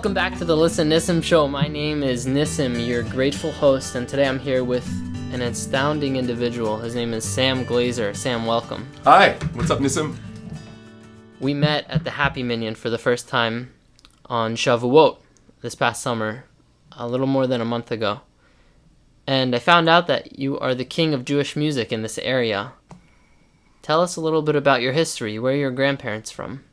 Welcome back to the Listen Nissim Show. My name is Nissim, your grateful host, and today I'm here with an astounding individual. His name is Sam Glaser. Sam, welcome. Hi, what's up, Nissim? We met at the Happy Minyan for the first time on Shavuot this past summer, a little more than a month ago. And I found out that you are the king of Jewish music in this area. Tell us a little bit about your history. Where are your grandparents from?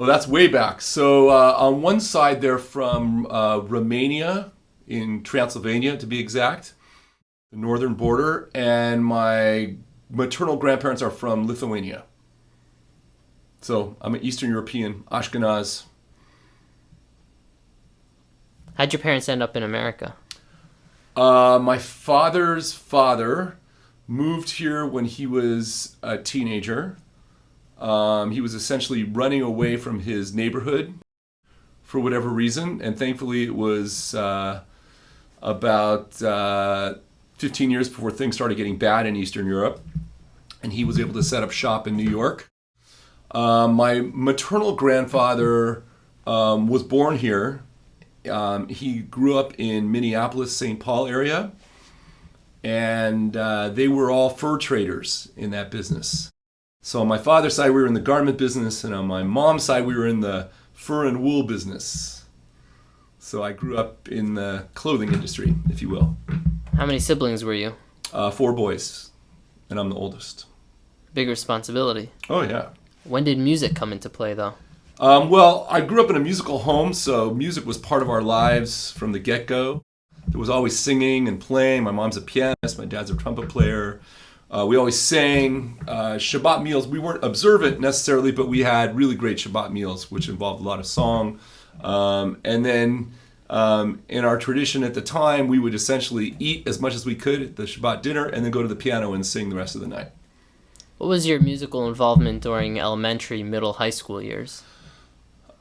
Oh, that's way back. So on one side, they're from Romania, in Transylvania to be exact, the northern border, and my maternal grandparents are from Lithuania. So I'm an Eastern European, Ashkenaz. How'd your parents end up in America? My father's father moved here when he was a teenager. He was essentially running away from his neighborhood for whatever reason, and thankfully it was about 15 years before things started getting bad in Eastern Europe, and he was able to set up shop in New York. My maternal grandfather was born here. He grew up in Minneapolis, St. Paul area, and they were all fur traders in that business. So on my father's side, we were in the garment business, and on my mom's side, we were in the fur and wool business. So I grew up in the clothing industry, if you will. How many siblings were you? 4 boys, and I'm the oldest. Big responsibility. Oh, yeah. When did music come into play, though? Well, I grew up in a musical home, so music was part of our lives from the get-go. There was always singing and playing. My mom's a pianist, my dad's a trumpet player. We always sang. Shabbat meals, we weren't observant necessarily, but we had really great Shabbat meals, which involved a lot of song. And then in our tradition at the time, we would essentially eat as much as we could at the Shabbat dinner and then go to the piano and sing the rest of the night. What was your musical involvement during elementary, middle, high school years?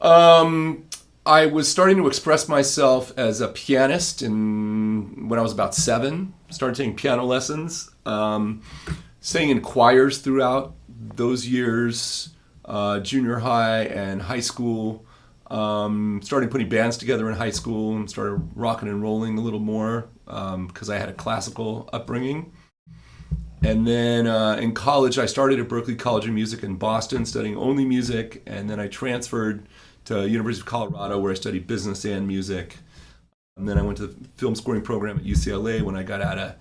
I was starting to express myself as a pianist when I was about 7. Started taking piano lessons, sang in choirs throughout those years, junior high and high school. Started putting bands together in high school and started rocking and rolling a little more because I had a classical upbringing. And then in college, I started at Berklee College of Music in Boston, studying only music, and then I transferred to University of Colorado, where I studied business and music. And then I went to the film scoring program at UCLA when I got out of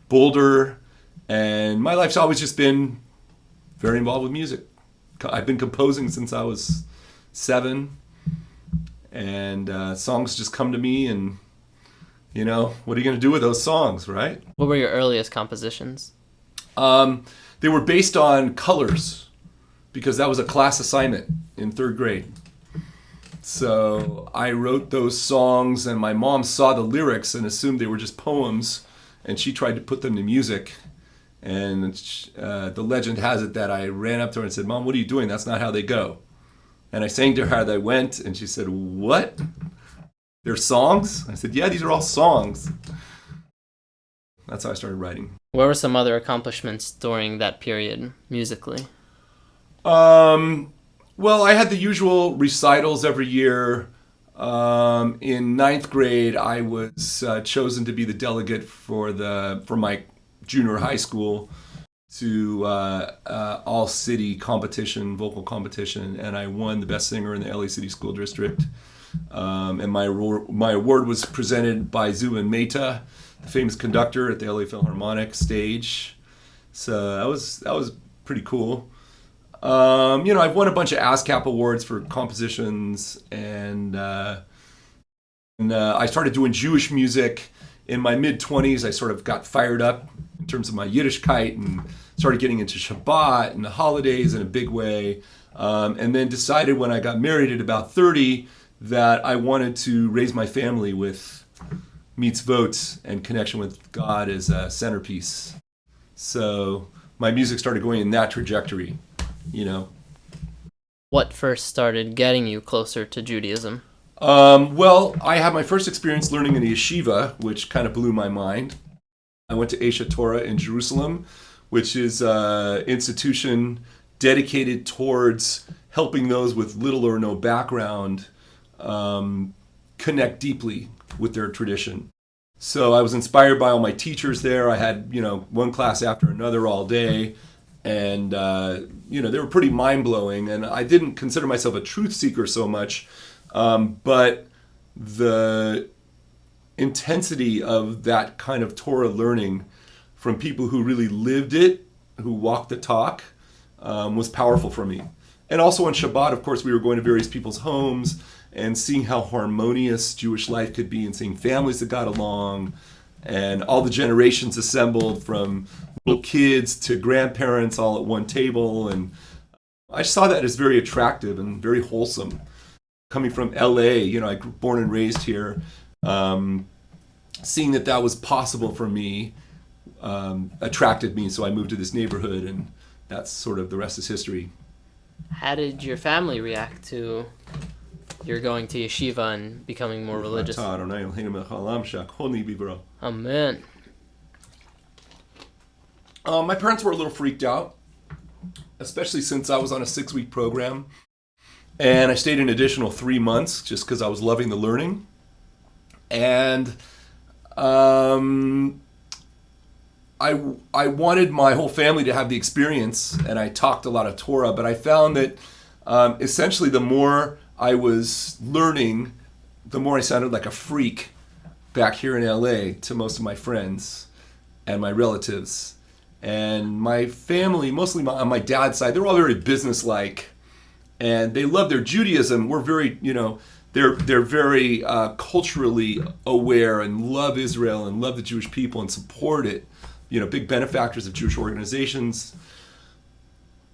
Boulder. And my life's always just been very involved with music. I've been composing since I was 7. And songs just come to me and, you know, what are you going to do with those songs, right? What were your earliest compositions? They were based on colors because that was a class assignment in 3rd grade. So I wrote those songs, and my mom saw the lyrics and assumed they were just poems, and she tried to put them to music. And the legend has it that I ran up to her and said, "Mom, what are you doing? That's not how they go." And I sang to her as I went, and she said, "What? They're songs?" I said, "Yeah, these are all songs." That's how I started writing. What were some other accomplishments during that period, musically? Well, I had the usual recitals every year. In 9th grade, I was chosen to be the delegate for my junior high school to all-city competition, vocal competition, and I won the best singer in the LA City School District. And my award was presented by Zubin Mehta, the famous conductor at the LA Philharmonic stage. So that was pretty cool. I've won a bunch of ASCAP awards for compositions, and I started doing Jewish music in my mid-20s. I sort of got fired up in terms of my Yiddishkeit and started getting into Shabbat and the holidays in a big way, and then decided when I got married at about 30 that I wanted to raise my family with mitzvot and connection with God as a centerpiece. So my music started going in that trajectory. What first started getting you closer to Judaism? Well, I had my first experience learning in a yeshiva, which kind of blew my mind. I went to Esha Torah in Jerusalem, which is an institution dedicated towards helping those with little or no background connect deeply with their tradition. So I was inspired by all my teachers there. I had, one class after another all day. And, they were pretty mind-blowing. And I didn't consider myself a truth seeker so much. But the intensity of that kind of Torah learning from people who really lived it, who walked the talk, was powerful for me. And also on Shabbat, of course, we were going to various people's homes and seeing how harmonious Jewish life could be and seeing families that got along and all the generations assembled from little kids to grandparents all at one table. And I saw that as very attractive and very wholesome. Coming from LA, I grew born and raised here, seeing that was possible for me attracted me. So I moved to this neighborhood, and that's sort of the rest is history. How did your family react to your going to yeshiva and becoming more religious? Amen. My parents were a little freaked out, especially since I was on a 6-week program. And I stayed an additional 3 months just because I was loving the learning. And I wanted my whole family to have the experience, and I talked a lot of Torah, but I found that essentially the more I was learning, the more I sounded like a freak back here in LA to most of my friends and my relatives. And my family, mostly on my dad's side, they're all very businesslike, and they love their Judaism. We're very, they're very culturally aware and love Israel and love the Jewish people and support it. Big benefactors of Jewish organizations.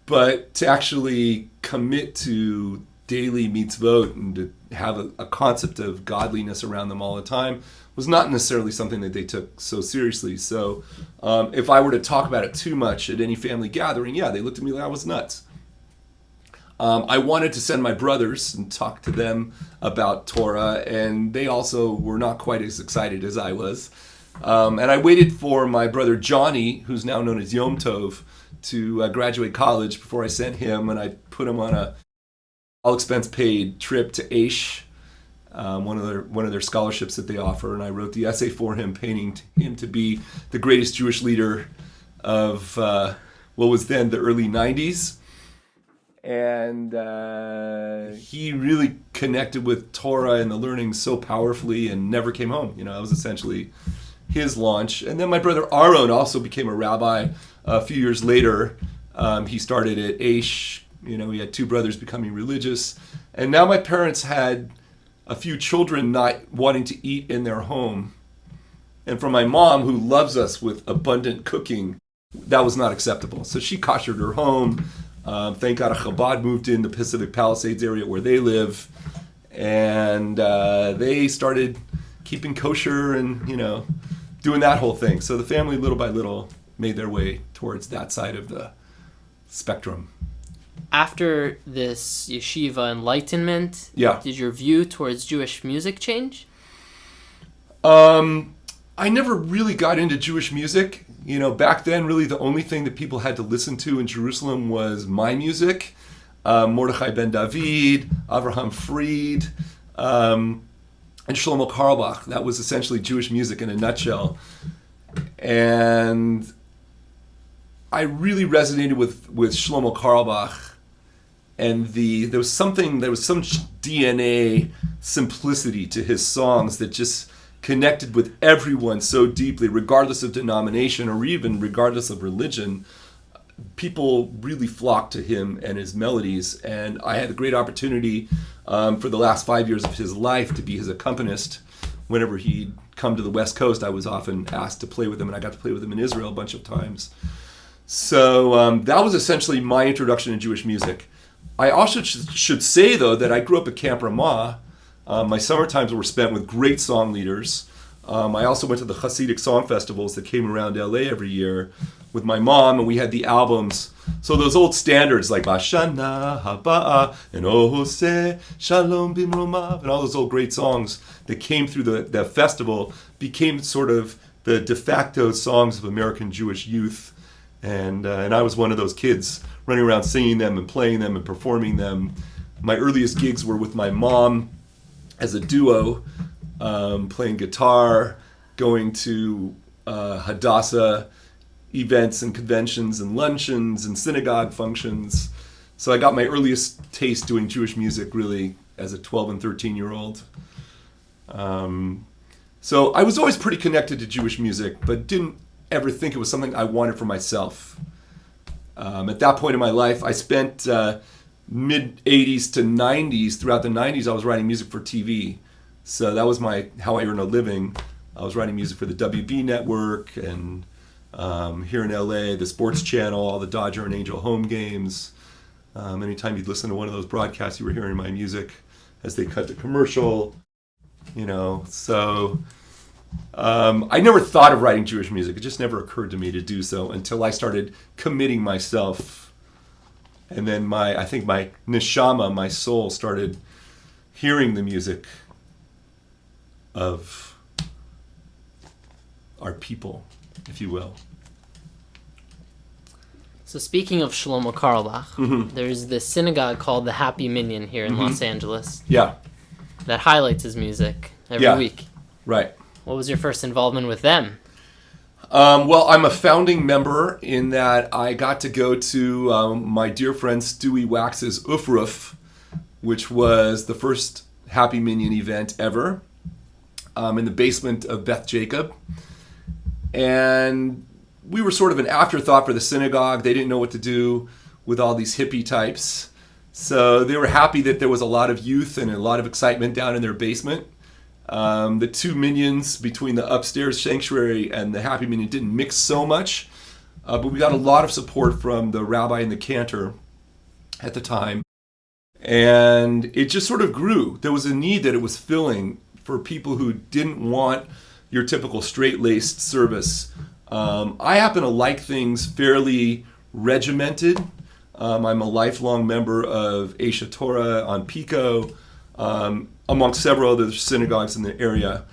But to actually commit to daily mitzvot and to have a concept of godliness around them all the time was not necessarily something that they took so seriously. So if I were to talk about it too much at any family gathering, they looked at me like I was nuts. I wanted to send my brothers and talk to them about Torah, and they also were not quite as excited as I was. And I waited for my brother Johnny, who's now known as Yom Tov, to graduate college before I sent him, and I put him on a all-expense-paid trip to Aish, one of their scholarships that they offer, and I wrote the essay for him, painting him to be the greatest Jewish leader of what was then the early 90s. And he really connected with Torah and the learning so powerfully and never came home. It was essentially his launch. And then my brother Aaron also became a rabbi a few years later. He started at Aish. He had 2 brothers becoming religious. And now my parents had a few children not wanting to eat in their home. And for my mom, who loves us with abundant cooking, that was not acceptable. So she koshered her home. Thank God a Chabad moved in the Pacific Palisades area where they live. And they started keeping kosher and, doing that whole thing. So the family, little by little, made their way towards that side of the spectrum. After this yeshiva enlightenment, did your view towards Jewish music change? I never really got into Jewish music. Back then, really the only thing that people had to listen to in Jerusalem was my music, Mordechai Ben David, Avraham Fried, and Shlomo Carlebach. That was essentially Jewish music in a nutshell. And I really resonated with Shlomo Carlebach, and there was some DNA simplicity to his songs that just connected with everyone so deeply, regardless of denomination or even regardless of religion. People really flocked to him and his melodies, and I had a great opportunity for the last 5 years of his life to be his accompanist. Whenever he'd come to the West Coast, I was often asked to play with him, and I got to play with him in Israel a bunch of times. So that was essentially my introduction to Jewish music. I also should say, though, that I grew up at Camp Ramah. My summer times were spent with great song leaders. I also went to the Hasidic song festivals that came around LA every year with my mom, and we had the albums. So those old standards like Bashana Haba'a and Ohose Shalom Bimromav and all those old great songs that came through the festival became sort of the de facto songs of American Jewish youth. And I was one of those kids running around singing them and playing them and performing them. My earliest gigs were with my mom as a duo, playing guitar, going to Hadassah events and conventions and luncheons and synagogue functions. So I got my earliest taste doing Jewish music really as a 12 and 13-year-old. So I was always pretty connected to Jewish music, but didn't ever think it was something I wanted for myself. At that point in my life, I spent mid-'80s to '90s. Throughout the '90s, I was writing music for TV. So that was how I earned a living. I was writing music for the WB network and here in LA, the Sports Channel, all the Dodger and Angel home games. Anytime you'd listen to one of those broadcasts, you were hearing my music as they cut to commercial. So I never thought of writing Jewish music. It just never occurred to me to do so until I started committing myself. And then I think my neshama, my soul, started hearing the music of our people, if you will. So speaking of Shlomo Carlebach, there's this synagogue called the Happy Minyan here in Los Angeles. Yeah. That highlights his music every week. Right. What was your first involvement with them? Well, I'm a founding member in that I got to go to my dear friend Stewie Wax's Ufruf, which was the first Happy Minyan event ever, in the basement of Beth Jacob. And we were sort of an afterthought for the synagogue. They didn't know what to do with all these hippie types. So they were happy that there was a lot of youth and a lot of excitement down in their basement. The two minyans between the upstairs sanctuary and the Happy Minyan didn't mix so much, but we got a lot of support from the rabbi and the cantor at the time. And it just sort of grew. There was a need that it was filling for people who didn't want your typical straight-laced service. I happen to like things fairly regimented. I'm a lifelong member of Aisha Torah on Pico, amongst several other synagogues in the area.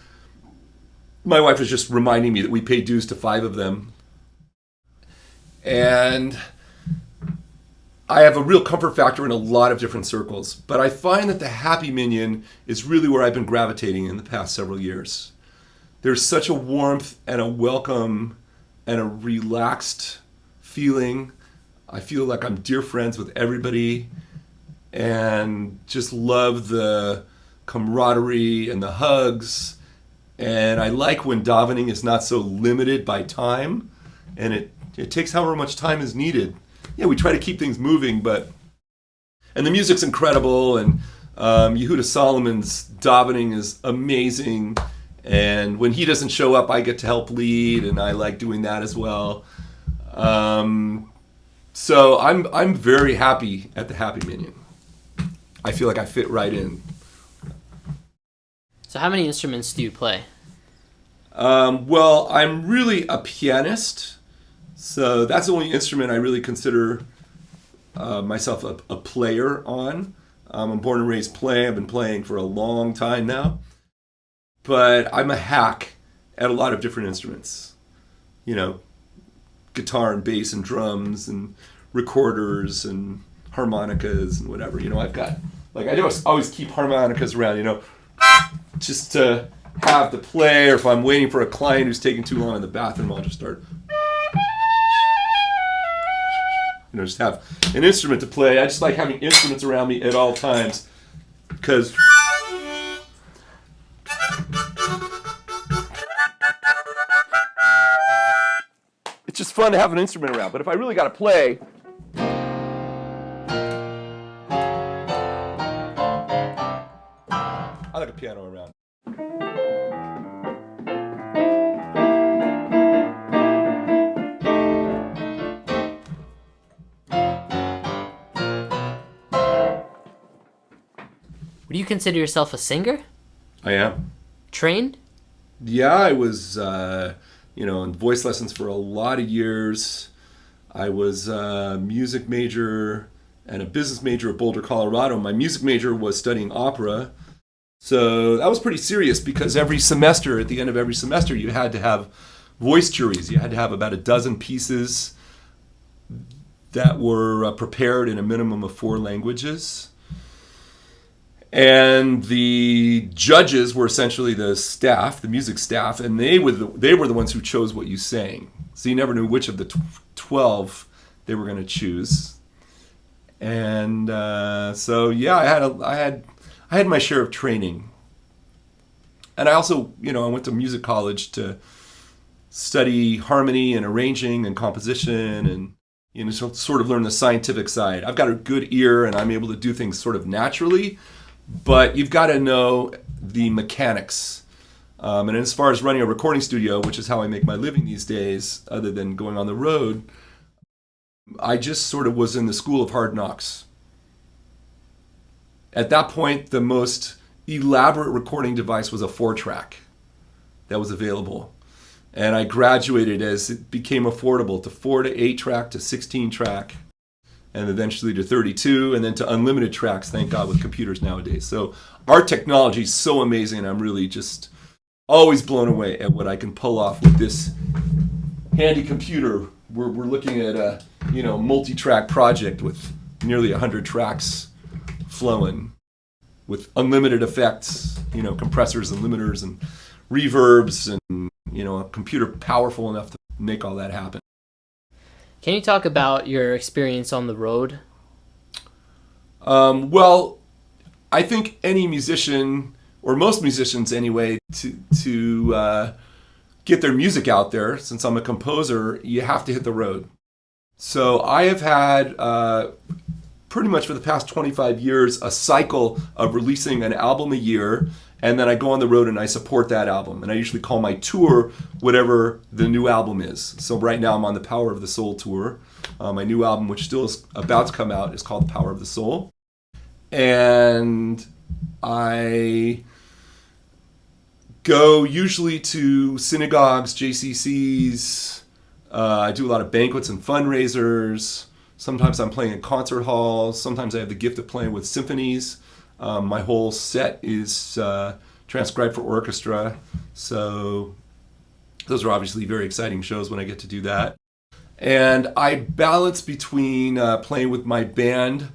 My wife was just reminding me that we pay dues to 5 of them. And I have a real comfort factor in a lot of different circles. But I find that the Happy Minyan is really where I've been gravitating in the past several years. There's such a warmth and a welcome and a relaxed feeling. I feel like I'm dear friends with everybody and just love the camaraderie and the hugs. And I like when davening is not so limited by time, and it takes however much time is needed. Yeah, we try to keep things moving, and the music's incredible, and Yehuda Solomon's davening is amazing. And when he doesn't show up, I get to help lead, and I like doing that as well. So I'm very happy at the Happy Minyan. I feel like I fit right in. So how many instruments do you play? Well, I'm really a pianist, so that's the only instrument I really consider myself a player on. I'm born and raised playing. I've been playing for a long time now. But I'm a hack at a lot of different instruments. Guitar and bass and drums and recorders and harmonicas and whatever. I've got, I always keep harmonicas around, just to have to play, or if I'm waiting for a client who's taking too long in the bathroom, I'll just start, just have an instrument to play. I just like having instruments around me at all times because it's just fun to have an instrument around. But if I really got to play, I like a piano around. Would you consider yourself a singer? I am. Trained? Yeah, I was, in voice lessons for a lot of years. I was a music major and a business major at Boulder, Colorado. My music major was studying opera. So that was pretty serious because every semester, at the end of every semester, you had to have voice juries. You had to have about a dozen pieces that were prepared in a minimum of 4 languages. And the judges were essentially the staff, the music staff, and they were the ones who chose what you sang. So you never knew which of the 12 they were going to choose. And so yeah, I had my share of training. And I also, I went to music college to study harmony and arranging and composition and sort of learn the scientific side. I've got a good ear and I'm able to do things sort of naturally, but you've got to know the mechanics. And as far as running a recording studio, which is how I make my living these days, other than going on the road, I just sort of was in the school of hard knocks. At that point, the most elaborate recording device was a 4-track that was available. And I graduated as it became affordable to 4 to 8 track to 16 track, and eventually to 32, and then to unlimited tracks, thank God, with computers nowadays. So our technology is so amazing, and I'm really just always blown away at what I can pull off with this handy computer. We're looking at a multi-track project with nearly 100 tracks flowing, with unlimited effects, compressors and limiters and reverbs, and a computer powerful enough to make all that happen. Can you talk about your experience on the road? Well, I think any musician, or most musicians anyway, to get their music out there, since I'm a composer, you have to hit the road. So I have had pretty much for the past 25 years a cycle of releasing an album a year, and then I go on the road and I support that album. And I usually call my tour whatever the new album is. So right now I'm on the Power of the Soul tour. My new album, which still is about to come out, is called The Power of the Soul. And I go usually to synagogues, JCCs. I do a lot of banquets and fundraisers. Sometimes I'm playing in concert halls. Sometimes I have the gift of playing with symphonies. My whole set is transcribed for orchestra. So those are obviously very exciting shows when I get to do that. And I balance between playing with my band,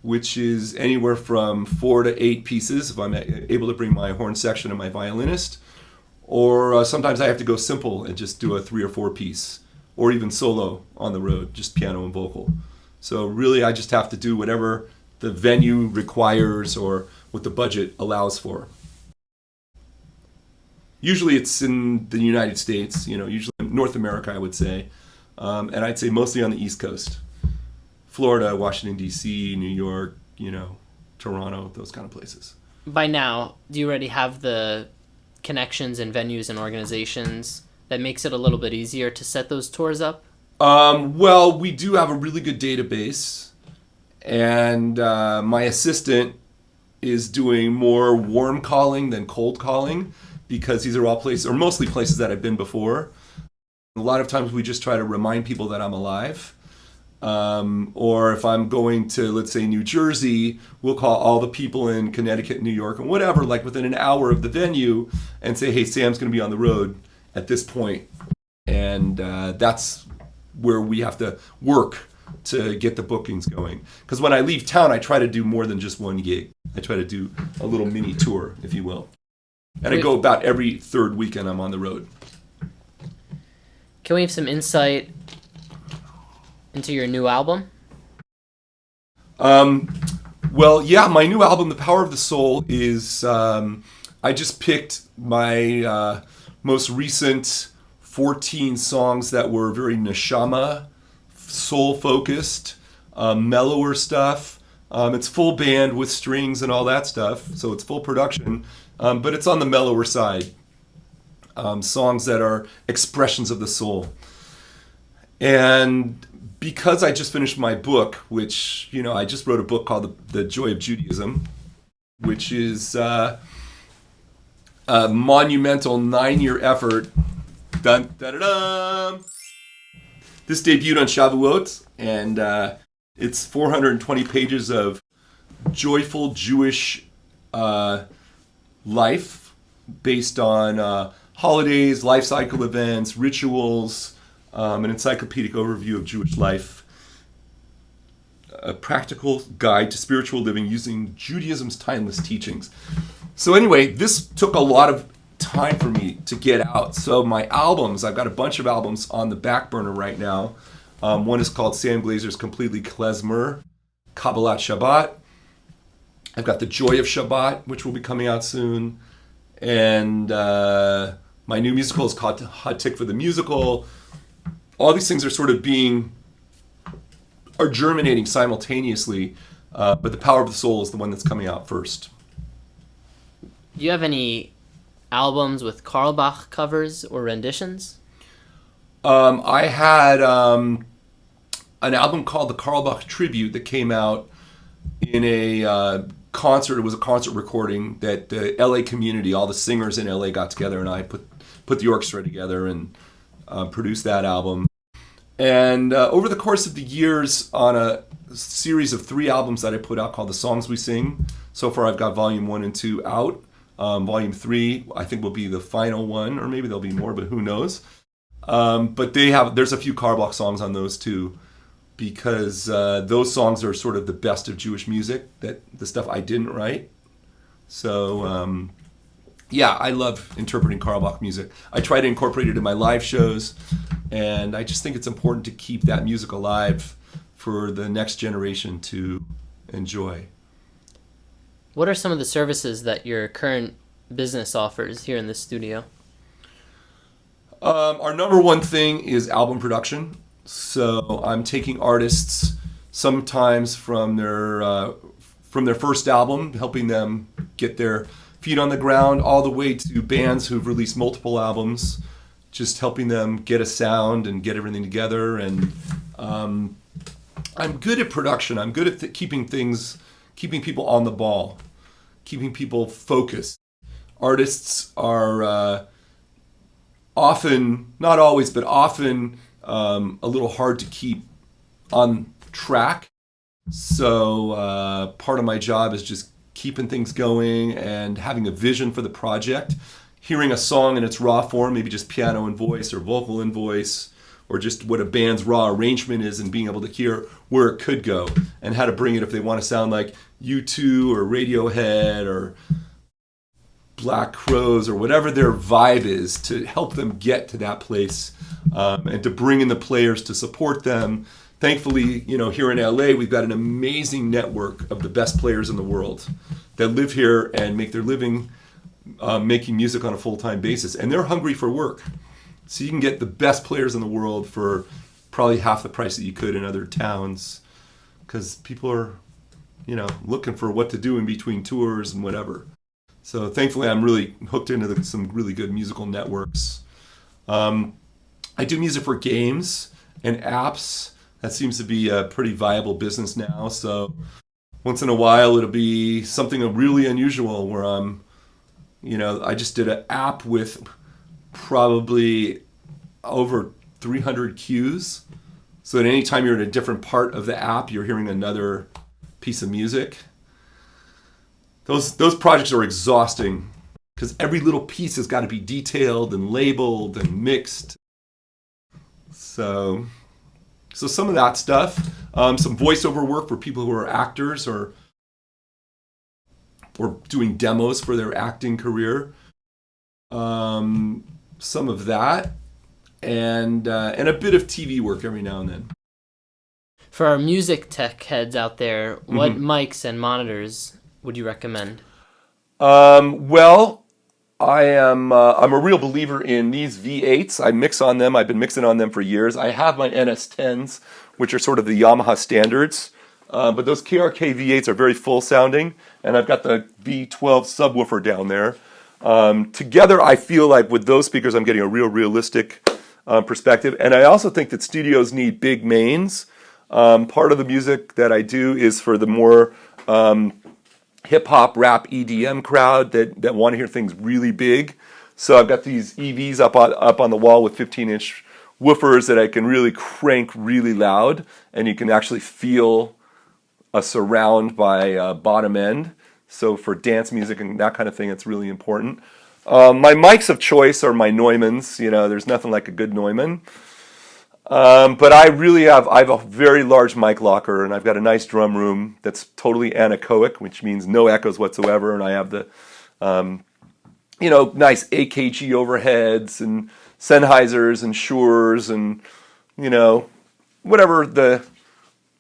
which is anywhere from 4 to 8 pieces, if I'm able to bring my horn section and my violinist. Or sometimes I have to go simple and just do a 3 or 4 piece, or even solo on the road, just piano and vocal. So really I just have to do whatever the venue requires or what the budget allows for. Usually it's in the United States, usually North America, I would say. And I'd say mostly on the East Coast. Florida, Washington, D.C., New York, Toronto, those kind of places. By now, do you already have the connections and venues and organizations that makes it a little bit easier to set those tours up? Well, we do have a really good database. And my assistant is doing more warm calling than cold calling, because these are all places, or mostly places that I've been before. A lot of times we just try to remind people that I'm alive. Or if I'm going to, let's say, New Jersey, we'll call all the people in Connecticut, New York, and whatever, like within an hour of the venue, and say, hey, Sam's going to be on the road at this point. And that's where we have to work to get the bookings going. Because when I leave town, I try to do more than just one gig. I try to do a little mini tour, if you will. And I go about every third weekend I'm on the road. Can we have some insight into your new album? Well, yeah, my new album, The Power of the Soul, is... I just picked my most recent 14 songs that were very neshama, soul-focused, mellower stuff. It's full band with strings and all that stuff, so it's full production, but it's on the mellower side. Songs that are expressions of the soul. And because I just finished my book, which, I just wrote a book called The Joy of Judaism, which is a monumental 9-year effort. Dun, da, da, da. This debuted on Shavuot, and it's 420 pages of joyful Jewish life based on holidays, life cycle events, rituals, an encyclopedic overview of Jewish life. a practical guide to spiritual living using Judaism's timeless teachings. So anyway, this took a lot of time for me to get out. So my albums, I've got a bunch of albums on the back burner right now. One is called Sam Glaser's Completely Klezmer, Kabbalat Shabbat. I've got The Joy of Shabbat, which will be coming out soon. And my new musical is called Hot Tick for the Musical. All these things are sort of are germinating simultaneously, but The Power of the Soul is the one that's coming out first. Do you have any albums with Carlbach covers or renditions? I had an album called The Carlbach Tribute that came out in a concert. It was a concert recording that the LA community, all the singers in LA got together, and I put the orchestra together and produced that album. And over the course of the years, on a series of 3 albums that I put out called The Songs We Sing, so far I've got Volume 1 and 2 out. Volume 3 I think will be the final one, or maybe there'll be more, but who knows. But there's a few Carlbach songs on those too, because those songs are sort of the best of Jewish music, the stuff I didn't write. So yeah, I love interpreting Carlbach music. I try to incorporate it in my live shows, and I just think it's important to keep that music alive for the next generation to enjoy. What are some of the services that your current business offers here in the studio? Our number one thing is album production. So I'm taking artists sometimes from their first album, helping them get their feet on the ground, all the way to bands who've released multiple albums, just helping them get a sound and get everything together. And I'm good at production. I'm good at keeping people on the ball, keeping people focused. Artists are often, not always, but often a little hard to keep on track. So part of my job is just keeping things going and having a vision for the project, hearing a song in its raw form, maybe just piano and voice or vocal and voice, or just what a band's raw arrangement is, and being able to hear where it could go and how to bring it if they want to sound like U2 or Radiohead or Black Crowes or whatever their vibe is, to help them get to that place, and to bring in the players to support them. Thankfully, here in LA, we've got an amazing network of the best players in the world that live here and make their living making music on a full-time basis. And they're hungry for work. So you can get the best players in the world for probably half the price that you could in other towns, because people are, looking for what to do in between tours and whatever. So thankfully, I'm really hooked into some really good musical networks. I do music for games and apps. That seems to be a pretty viable business now. So once in a while, it'll be something really unusual where I just did an app with probably over 300 cues. So that anytime you're in a different part of the app, you're hearing another piece of music. Those projects are exhausting because every little piece has got to be detailed and labeled and mixed. So some of that stuff, some voiceover work for people who are actors or doing demos for their acting career. Some of that, and a bit of TV work every now and then. For our music tech heads out there, what mics and monitors would you recommend? Well, I'm a real believer in these V8s. I mix on them. I've been mixing on them for years. I have my NS10s, which are sort of the Yamaha standards. But those KRK V8s are very full sounding, and I've got the V12 subwoofer down there. Together, I feel like with those speakers, I'm getting a real realistic perspective. And I also think that studios need big mains. Part of the music that I do is for the more hip-hop, rap, EDM crowd that want to hear things really big. So I've got these EVs up on the wall with 15-inch woofers that I can really crank really loud, and you can actually feel a surround by bottom end. So for dance music and that kind of thing, it's really important. My mics of choice are my Neumanns. There's nothing like a good Neumann. But I have a very large mic locker, and I've got a nice drum room that's totally anechoic, which means no echoes whatsoever. And I have the, nice AKG overheads and Sennheisers and Schurs and,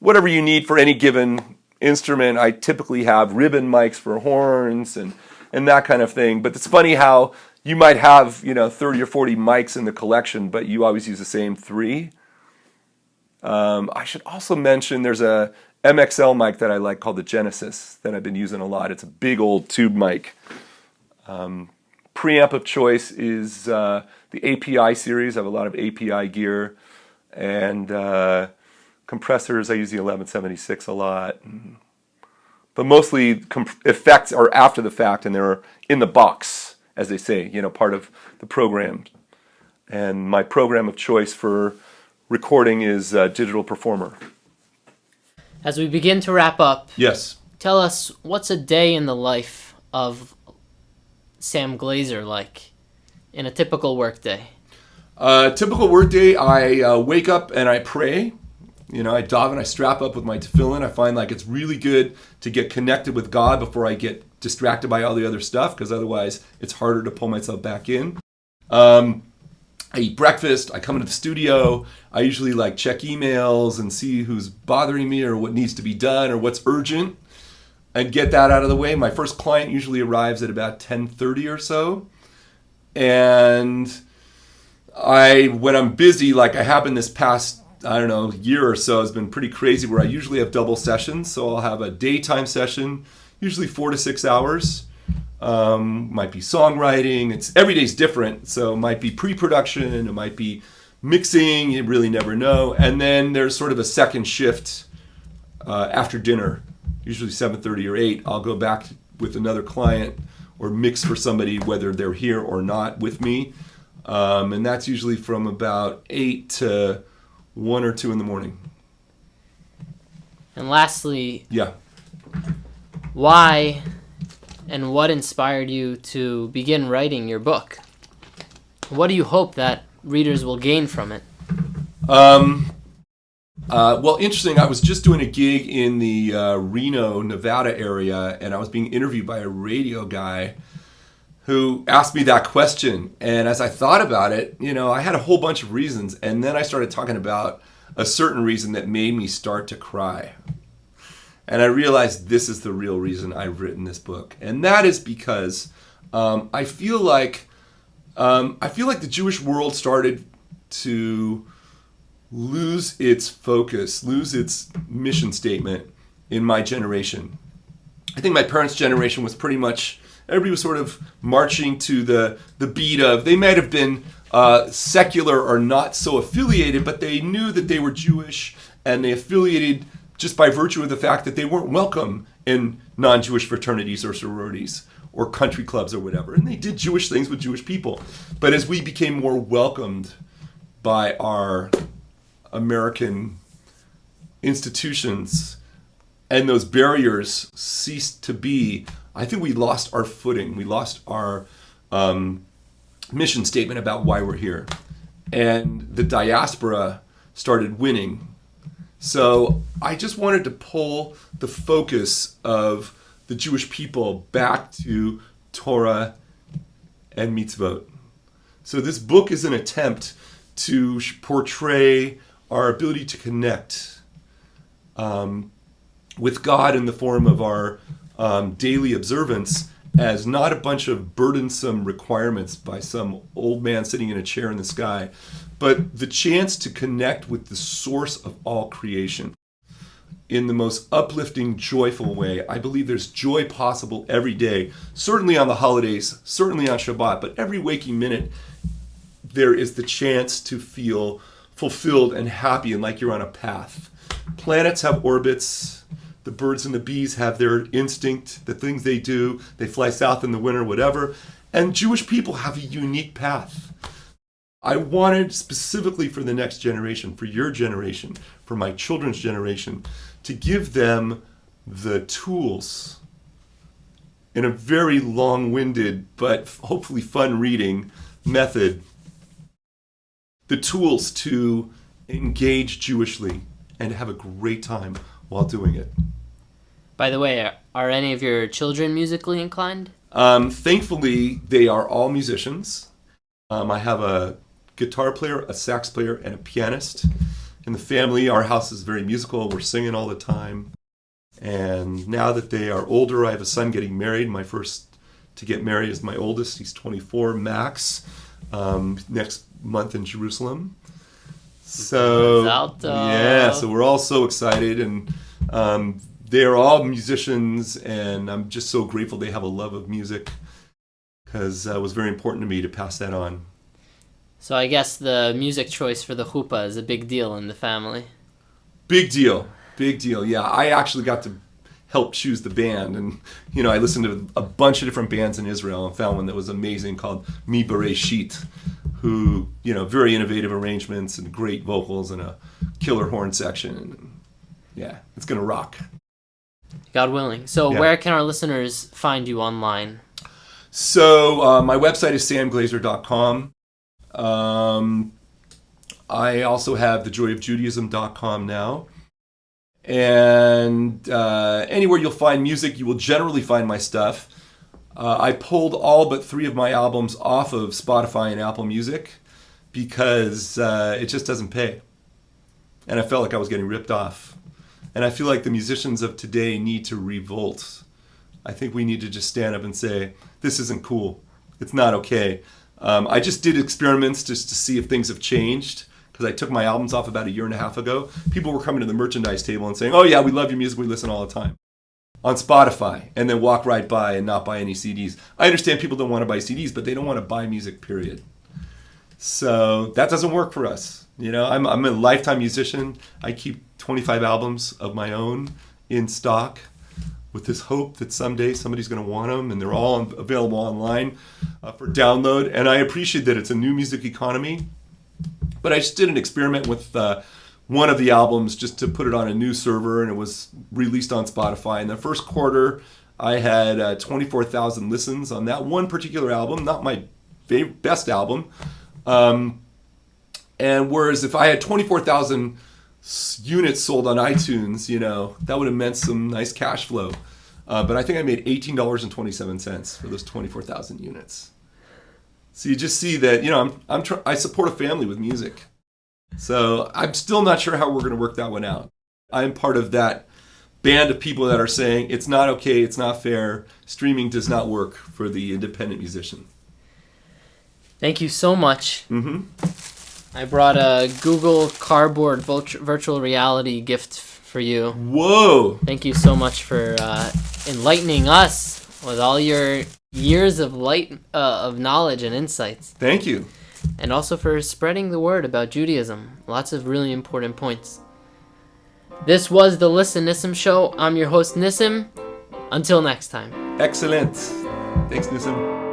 whatever you need for any given instrument. I typically have ribbon mics for horns and that kind of thing. But it's funny how you might have, 30 or 40 mics in the collection, but you always use the same 3. I should also mention there's a MXL mic that I like called the Genesis that I've been using a lot. It's a big old tube mic. Preamp of choice is the API series. I have a lot of API gear. And compressors, I use the 1176 a lot. But mostly effects are after the fact, and they're in the box, as they say, part of the program. And my program of choice for recording is Digital Performer. As we begin to wrap up, Yes. tell us, what's a day in the life of Sam Glaser like in a typical workday? Typical workday, I wake up and I pray. I daven, I strap up with my tefillin. I find like it's really good to get connected with God before I get distracted by all the other stuff, because otherwise it's harder to pull myself back in. I eat breakfast, I come into the studio, I usually check emails and see who's bothering me or what needs to be done or what's urgent and get that out of the way. My first client usually arrives at about 10:30 or so. And when I'm busy, like I have been this past, year or so, has been pretty crazy, where I usually have double sessions. So I'll have a daytime session, usually 4 to 6 hours. Might be songwriting. Every day's different. So it might be pre-production, it might be mixing. You really never know. And then there's sort of a second shift after dinner, usually 7:30 or 8. I'll go back with another client or mix for somebody, whether they're here or not with me. And that's usually from about 8 to 1 or 2 in the morning. And lastly, yeah, why and what inspired you to begin writing your book? What do you hope that readers will gain from it? Well, interesting. I was just doing a gig in the Reno, Nevada area, and I was being interviewed by a radio guy who asked me that question. And as I thought about it, I had a whole bunch of reasons. And then I started talking about a certain reason that made me start to cry. And I realized this is the real reason I've written this book. And that is because I feel like the Jewish world started to lose its focus, lose its mission statement in my generation. I think my parents' generation was pretty much, everybody was sort of marching to the beat of, they might have been secular or not so affiliated, but they knew that they were Jewish, and they affiliated just by virtue of the fact that they weren't welcome in non-Jewish fraternities or sororities or country clubs or whatever. And they did Jewish things with Jewish people. But as we became more welcomed by our American institutions and those barriers ceased to be, I think we lost our footing. We lost our mission statement about why we're here. And the diaspora started winning. So I just wanted to pull the focus of the Jewish people back to Torah and mitzvot. So this book is an attempt to portray our ability to connect with God in the form of our daily observance as not a bunch of burdensome requirements by some old man sitting in a chair in the sky, but the chance to connect with the source of all creation in the most uplifting, joyful way. I believe there's joy possible every day, certainly on the holidays, certainly on Shabbat, but every waking minute there is the chance to feel fulfilled and happy and like you're on a path. Planets have orbits. The birds and the bees have their instinct, the things they do. They fly south in the winter, whatever. And Jewish people have a unique path. I wanted specifically for the next generation, for your generation, for my children's generation, to give them the tools in a very long-winded but hopefully fun reading method, the tools to engage Jewishly, and have a great time while doing it. By the way, are any of your children musically inclined? Thankfully, they are all musicians. I have a guitar player, a sax player, and a pianist. In the family, our house is very musical. We're singing all the time. And now that they are older, I have a son getting married. My first to get married is my oldest. He's 24, Max, next month in Jerusalem. So, yeah, so we're all so excited. And they're all musicians, and I'm just so grateful they have a love of music, because it was very important to me to pass that on. So I guess the music choice for the chuppah is a big deal in the family. Big deal. Yeah, I actually got to help choose the band, and I listened to a bunch of different bands in Israel and found one that was amazing called Mi Bereshit, who very innovative arrangements and great vocals and a killer horn section. And, yeah, it's gonna rock. God willing. So where can our listeners find you online? So my website is samglaser.com. I also have thejoyofjudaism.com now. And anywhere you'll find music, you will generally find my stuff. I pulled all but 3 of my albums off of Spotify and Apple Music because it just doesn't pay. And I felt like I was getting ripped off. And I feel like the musicians of today need to revolt. I think we need to just stand up and say, this isn't cool. It's not okay. I just did experiments just to see if things have changed, because I took my albums off about 1.5 years ago. People were coming to the merchandise table and saying, oh yeah, we love your music, we listen all the time, on Spotify, and then walk right by and not buy any CDs. I understand people don't want to buy CDs, but they don't want to buy music, period. So that doesn't work for us. I'm a lifetime musician. I keep 25 albums of my own in stock with this hope that someday somebody's going to want them, and they're all available online for download. And I appreciate that it's a new music economy. But I just did an experiment with one of the albums just to put it on a new server, and it was released on Spotify. In the first quarter, I had 24,000 listens on that one particular album, not my best album. And whereas if I had 24,000 units sold on iTunes, that would have meant some nice cash flow. But I think I made $18.27 for those 24,000 units. So you just see that, I support a family with music. So I'm still not sure how we're going to work that one out. I'm part of that band of people that are saying it's not okay, it's not fair, streaming does not work for the independent musician. Thank you so much. Mm-hmm. I brought a Google Cardboard virtual reality gift for you. Whoa! Thank you so much for enlightening us with all your years of of knowledge and insights. Thank you. And also for spreading the word about Judaism. Lots of really important points. This was the Listen Nissim Show. I'm your host, Nissim. Until next time. Excellent. Thanks, Nissim.